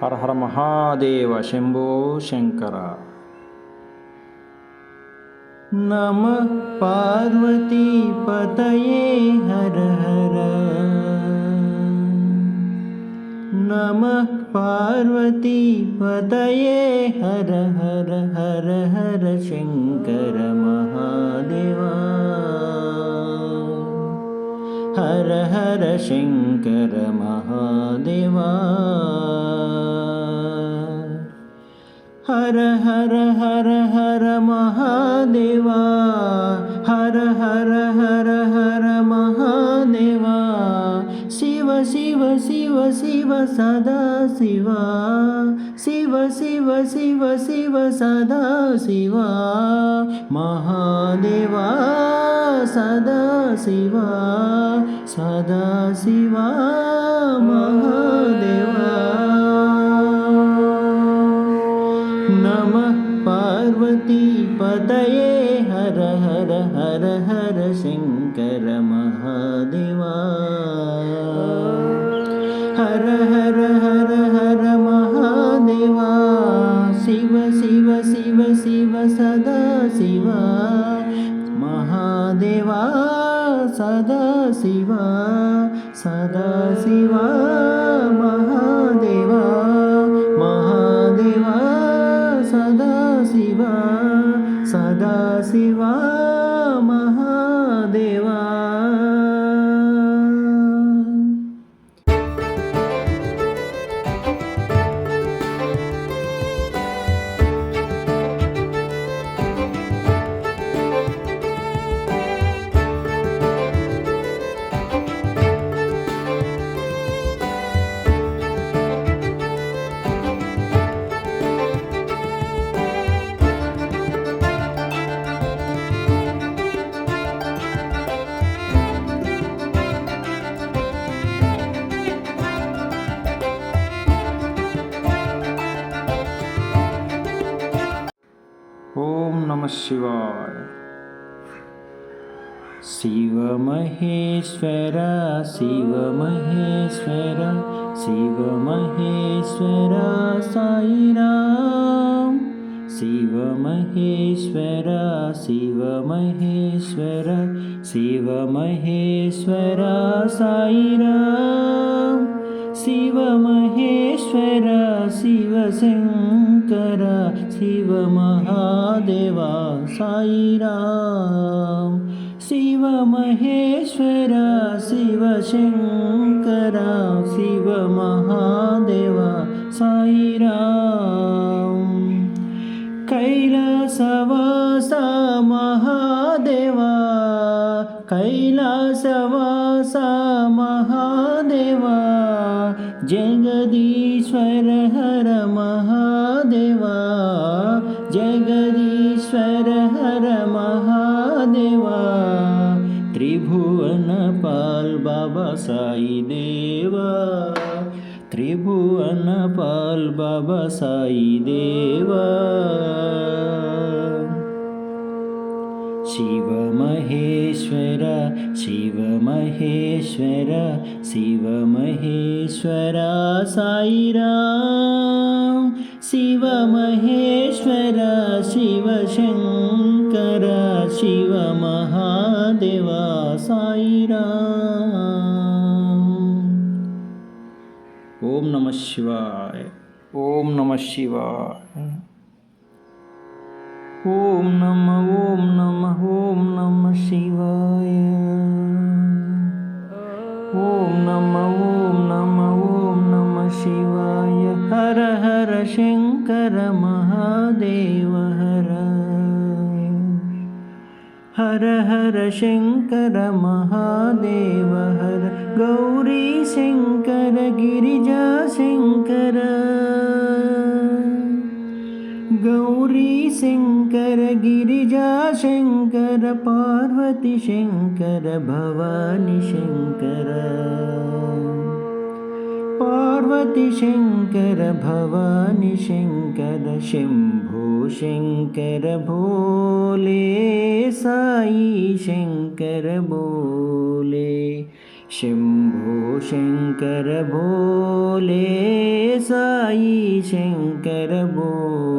హర హర మహాదేవ శంభో శంకర. నమః పార్వతీ పతయే హర హర. నమః పార్వతీ పతయే హర హర. హర హర శంకర మహాదేవా. హర హర శంకర మహాదేవా. హర హర హర హర మహాదేవా. హర హర హర హర మహాదేవా. శివ శివ శివ శివ సదా శివా. శివ శివ శివ శివ సదా శివా. మహాదేవా సదా శివా. సదా శివా మహాదేవా. నమః పార్వతీ పతయే హర హర. హర హర శంకర మహాదేవా. హర హర హర హర మహాదేవా. శివ శివ శివ శివ సదా శివా. మహాదేవా సదా శివా. సదా శివా మహాదేవా. మహాదేవా సదా శివా. సదా శివా మహాదేవా. ఓం నమః శివాయ. శివ మహేశ్వర శివ మహేశ్వర శివ మహేశ్వర సాయిరామ్. శివ మహేశ్వర శివ మహేశ్వర శివ మహేశ్వర సాయిరామ్. శివ మహేశ్వర శివ శంకర శివ మహాదేవా సాయిరామ్. శివ మహేశ్వర శివ శంకర శివ మహాదేవా సాయిరామ్. కైలాసవాస మహాదేవా. కైలాసవాస మహాదేవా. జగదీశ్వర హర మహాదేవా. జగదీశ్వర హర మహాదేవా. త్రిభువన పాల్ బాబా సాయి దేవా. త్రిభువన పాల్ బాబా సాయి దేవా. శివ మహేశ్వర శివ మహేశ్వర శివ మహేశ్వర సాయిరామ్. శివ మహేశ్వర శివ శంకర శివ మహాదేవా సాయిరామ్. ఓం నమః శివాయ. ఓం నమః శివాయ. ఓం నమ ఓం నమ ఓం నమ శివాయ. ఓం నమ ఓం నమ ఓం నమ శివాయ. హర హర శంకర మహాదేవ హర. హర హర శంకర మహాదేవ హర. గౌరీ శంకర గిరిజా శంకర. గౌరీ శంకర గిరిజా శంకర పార్వతి శంకర భవాని శంకర. పార్వతి శంకర భవాని శంకర. శంభో శంకర భోలే సాయి శంకర భోలే. शंभो शंकर भोले साई సాయి శంకర భోలేనాథ్.